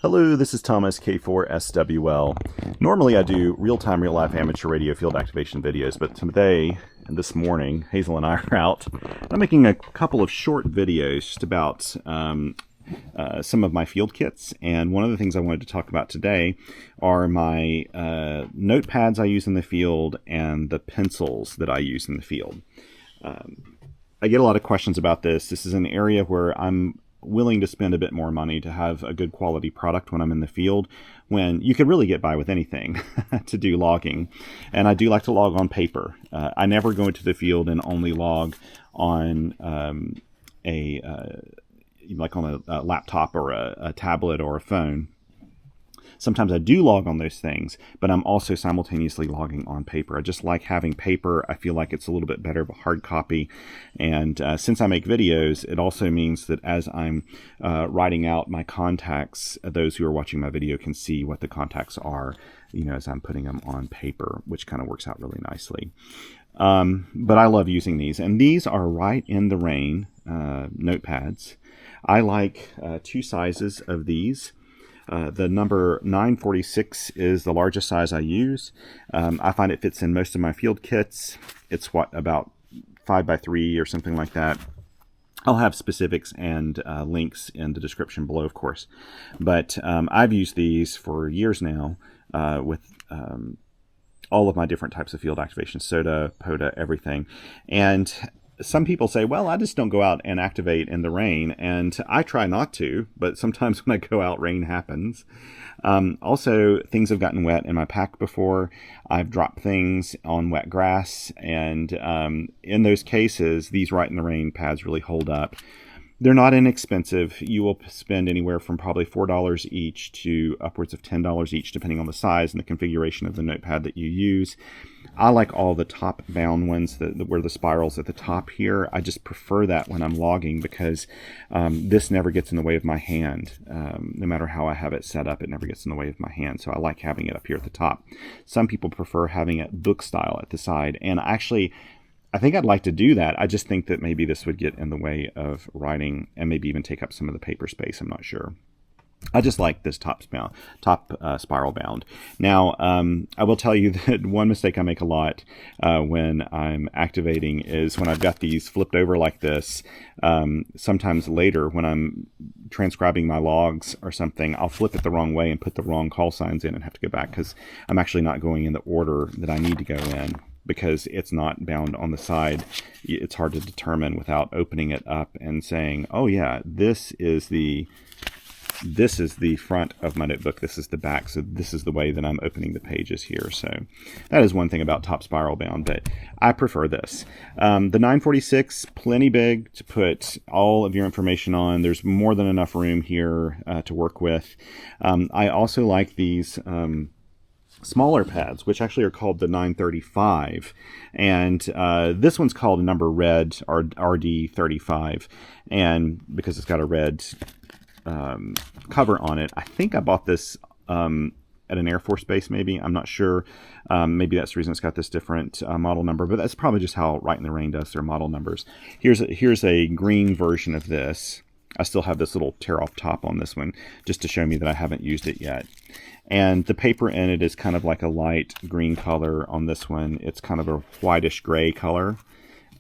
Hello, this is Thomas K4SWL. Normally I do real-time, real-life amateur radio field activation videos, but today and this morning, Hazel and I are out. I'm making a couple of short videos just about some of my field kits, and one of the things I wanted to talk about today are my notepads I use in the field and the pencils that I use in the field. I get a lot of questions about this. This is an area where I'm willing to spend a bit more money to have a good quality product when I'm in the field, when you could really get by with anything to do logging. And I do like to log on paper. I never go into the field and only log on like on a laptop or a tablet or a phone. Sometimes I do log on those things, but I'm also simultaneously logging on paper. I just like having paper. I feel like it's a little bit better of a hard copy. And since I make videos, it also means that as I'm writing out my contacts, those who are watching my video can see what the contacts are, you know, as I'm putting them on paper, which kind of works out really nicely. But I love using these. And these are right in the rain notepads. I like two sizes of these. The number 946 is the largest size I use. I find it fits in most of my field kits. It's about 5x3 or something like that. I'll have specifics and links in the description below, of course. But I've used these for years now with all of my different types of field activation, SOTA, POTA, everything. And some people say, well, I just don't go out and activate in the rain, and I try not to, but sometimes when I go out, rain happens. Also, things have gotten wet in my pack before. I've dropped things on wet grass, and in those cases, these right in the rain pads really hold up. They're not inexpensive. You will spend anywhere from probably $4 each to upwards of $10 each, depending on the size and the configuration of the notepad that you use. I like all the top-bound ones where the spiral's at the top here. I just prefer that when I'm logging because this never gets in the way of my hand. No matter how I have it set up, it never gets in the way of my hand. So I like having it up here at the top. Some people prefer having it book style at the side. And actually, I think I'd like to do that. I just think that maybe this would get in the way of writing and maybe even take up some of the paper space. I'm not sure. I just like this top spiral bound. Now, I will tell you that one mistake I make a lot when I'm activating is when I've got these flipped over like this. Sometimes later when I'm transcribing my logs or something, I'll flip it the wrong way and put the wrong call signs in and have to go back because I'm actually not going in the order that I need to go in, because it's not bound on the side. It's hard to determine without opening it up and saying, oh yeah, this is the front of my notebook, this is the back, so this is the way that I'm opening the pages here. So that is one thing about top spiral bound, but I prefer this. The 946, plenty big to put all of your information on. There's more than enough room here to work with. I also like these smaller pads, which actually are called the 935, and this one's called number red, or RD35, and because it's got a red cover on it. I think I bought this at an Air Force base, maybe. I'm not sure. Maybe that's the reason it's got this different model number, but that's probably just how Right in the Rain does their model numbers. Here's a green version of this. I still have this little tear-off top on this one, just to show me that I haven't used it yet. And the paper in it is kind of like a light green color. On this one, it's kind of a whitish gray color.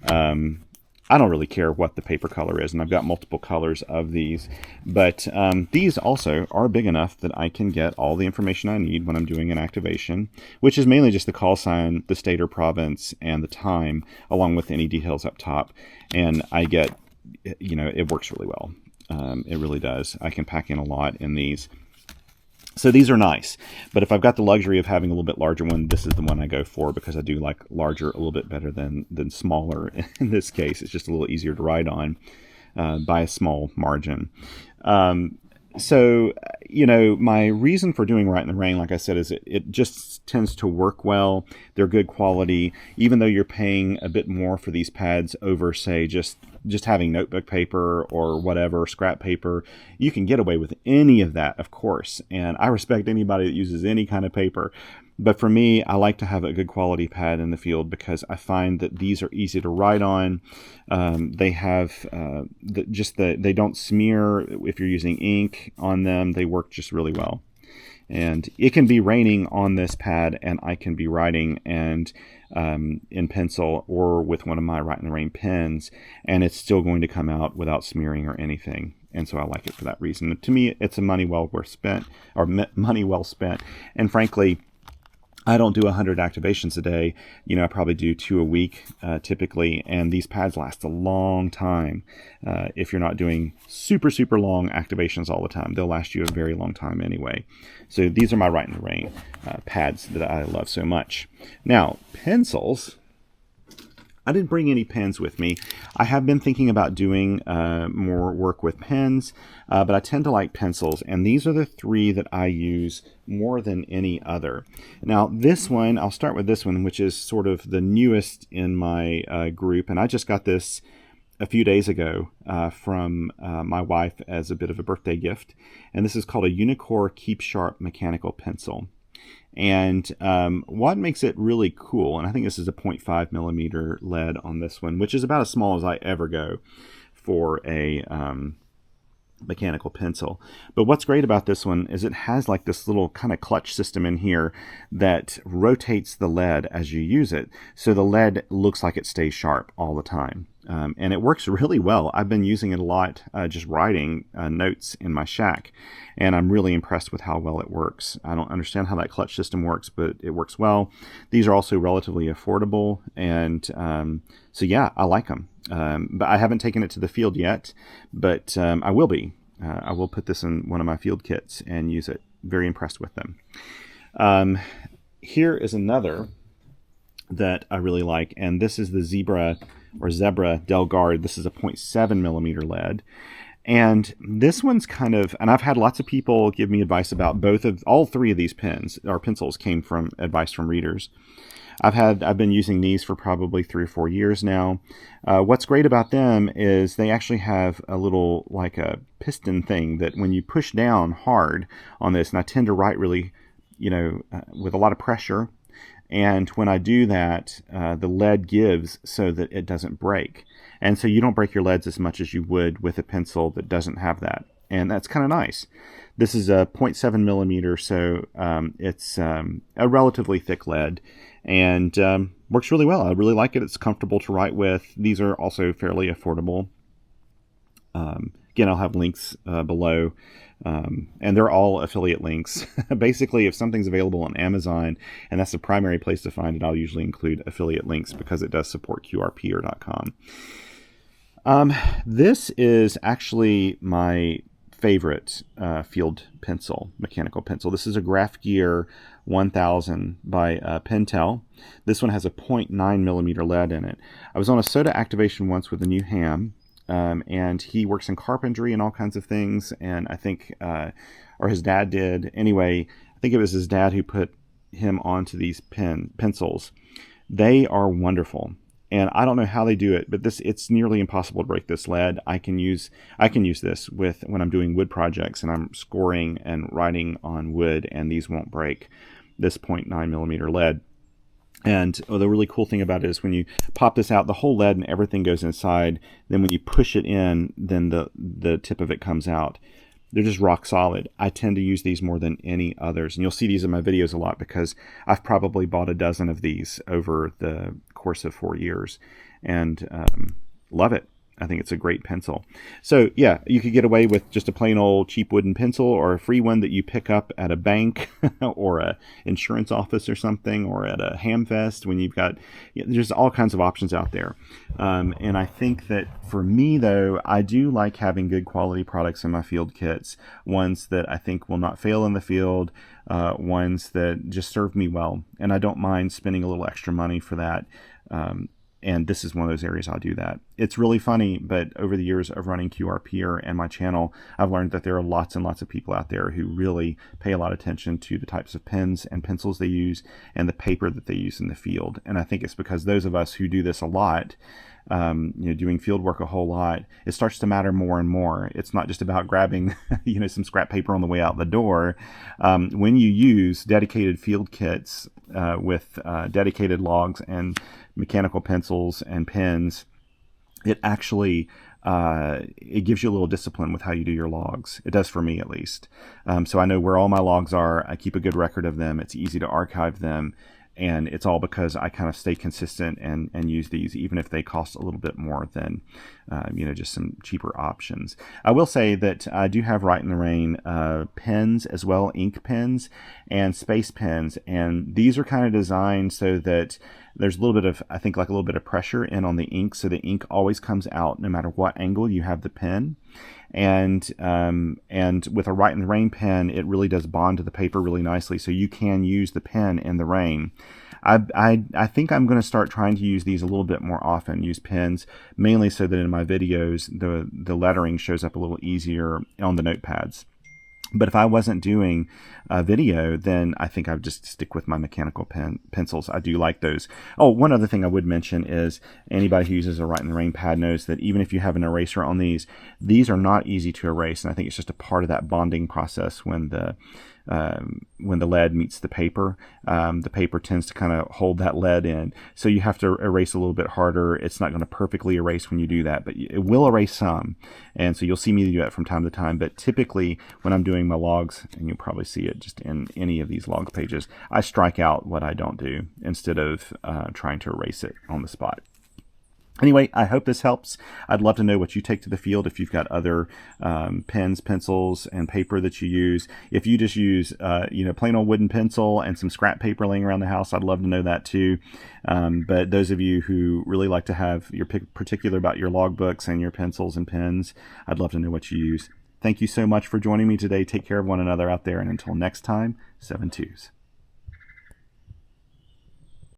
I don't really care what the paper color is, and I've got multiple colors of these. But these also are big enough that I can get all the information I need when I'm doing an activation, which is mainly just the call sign, the state or province, and the time, along with any details up top. And I get, you know, it works really well. It really does. I can pack in a lot in these. So these are nice, but if I've got the luxury of having a little bit larger one, this is the one I go for, because I do like larger a little bit better than smaller. In this case, it's just a little easier to write on by a small margin. So, you know, my reason for doing Right in the Rain, like I said, is it just tends to work well. They're good quality, even though you're paying a bit more for these pads over, say, just having notebook paper or whatever, scrap paper. You can get away with any of that, of course. And I respect anybody that uses any kind of paper. But for me, I like to have a good quality pad in the field because I find that these are easy to write on. They have they don't smear if you're using ink on them. They work just really well. And it can be raining on this pad, and I can be writing and in pencil or with one of my Write in the Rain pens, and it's still going to come out without smearing or anything. And so I like it for that reason. To me, it's a money well spent. And frankly, I don't do 100 activations a day. I probably do 2 a week typically, and these pads last a long time. If you're not doing super, super long activations all the time, they'll last you a very long time anyway. So these are my Write in the Rain pads that I love so much. Now, pencils. I didn't bring any pens with me. I have been thinking about doing more work with pens, but I tend to like pencils, and these are the 3 that I use more than any other. Now, this one, I'll start with this one, which is sort of the newest in my group, and I just got this a few days ago from my wife as a bit of a birthday gift, and this is called a Unicore Keep Sharp Mechanical Pencil. And what makes it really cool, and I think this is a 0.5 millimeter lead on this one, which is about as small as I ever go for a mechanical pencil. But what's great about this one is it has like this little kind of clutch system in here that rotates the lead as you use it. So the lead looks like it stays sharp all the time. And it works really well. I've been using it a lot just writing notes in my shack, and I'm really impressed with how well it works. I don't understand how that clutch system works, but it works well. These are also relatively affordable, and so yeah, I like them. But I haven't taken it to the field yet, but I will be. I will put this in one of my field kits and use it. Very impressed with them. Here is another that I really like, and this is the Zebra Delgard. This is a 0.7 millimeter lead. And this one's kind of, and I've had lots of people give me advice about all 3 of these pens or pencils came from advice from readers. I've been using these for probably 3 or 4 years now. What's great about them is they actually have a little, like a piston thing that when you push down hard on this, and I tend to write really, with a lot of pressure. And when I do that, the lead gives so that it doesn't break. And so you don't break your leads as much as you would with a pencil that doesn't have that. And that's kind of nice. This is a 0.7 millimeter, so it's a relatively thick lead. And works really well. I really like it. It's comfortable to write with. These are also fairly affordable. Again, I'll have links below. And they're all affiliate links. Basically, if something's available on Amazon, and that's the primary place to find it, I'll usually include affiliate links because it does support qrpeer.com. This is actually my favorite field pencil, mechanical pencil. This is a GraphGear 1000 by Pentel. This one has a 0.9 millimeter lead in it. I was on a SOTA activation once with a new ham. And he works in carpentry and all kinds of things, and I think, or his dad did. Anyway, I think it was his dad who put him onto these pencils. They are wonderful, and I don't know how they do it, but it's nearly impossible to break this lead. I can use this when I'm doing wood projects and I'm scoring and writing on wood, and these won't break this 0.9 millimeter lead. And the really cool thing about it is when you pop this out, the whole lead and everything goes inside. Then when you push it in, then the tip of it comes out. They're just rock solid. I tend to use these more than any others. And you'll see these in my videos a lot because I've probably bought a dozen of these over the course of 4 years. And love it. I think it's a great pencil. So yeah, you could get away with just a plain old cheap wooden pencil or a free one that you pick up at a bank or a insurance office or something, or at a ham fest when you've got, there's all kinds of options out there. And I think that for me though, I do like having good quality products in my field kits, ones that I think will not fail in the field, ones that just serve me well. And I don't mind spending a little extra money for that. And this is one of those areas I'll do that. It's really funny, but over the years of running QRPeer and my channel, I've learned that there are lots and lots of people out there who really pay a lot of attention to the types of pens and pencils they use and the paper that they use in the field. And I think it's because those of us who do this a lot doing field work a whole lot, it starts to matter more and more. It's not just about grabbing, some scrap paper on the way out the door. When you use dedicated field kits with dedicated logs and mechanical pencils and pens, it actually it gives you a little discipline with how you do your logs. It does for me, at least. So I know where all my logs are. I keep a good record of them. It's easy to archive them. And it's all because I kind of stay consistent and use these, even if they cost a little bit more than, just some cheaper options. I will say that I do have Write in the Rain pens as well, ink pens and space pens. And these are kind of designed so that there's a little bit of, I think, like a little bit of pressure in on the ink. So the ink always comes out no matter what angle you have the pen. And with a Write in the Rain pen, it really does bond to the paper really nicely, so you can use the pen in the rain. I think I'm going to start trying to use these a little bit more often, use pens, mainly so that in my videos, the lettering shows up a little easier on the notepads. But if I wasn't doing a video, then I think I would just stick with my mechanical pencils. I do like those. Oh, one other thing I would mention is anybody who uses a Write in the Rain pad knows that even if you have an eraser on these are not easy to erase. And I think it's just a part of that bonding process when the lead meets the paper tends to kind of hold that lead in. So you have to erase a little bit harder. It's not going to perfectly erase when you do that, but it will erase some. And so you'll see me do that from time to time. But typically when I'm doing my logs, and you'll probably see it just in any of these log pages, I strike out what I don't do instead of trying to erase it on the spot. Anyway, I hope this helps. I'd love to know what you take to the field, if you've got other pens, pencils, and paper that you use. If you just use, plain old wooden pencil and some scrap paper laying around the house, I'd love to know that too. But those of you who really like to have your particular about your logbooks and your pencils and pens, I'd love to know what you use. Thank you so much for joining me today. Take care of one another out there, and until next time, 7 twos.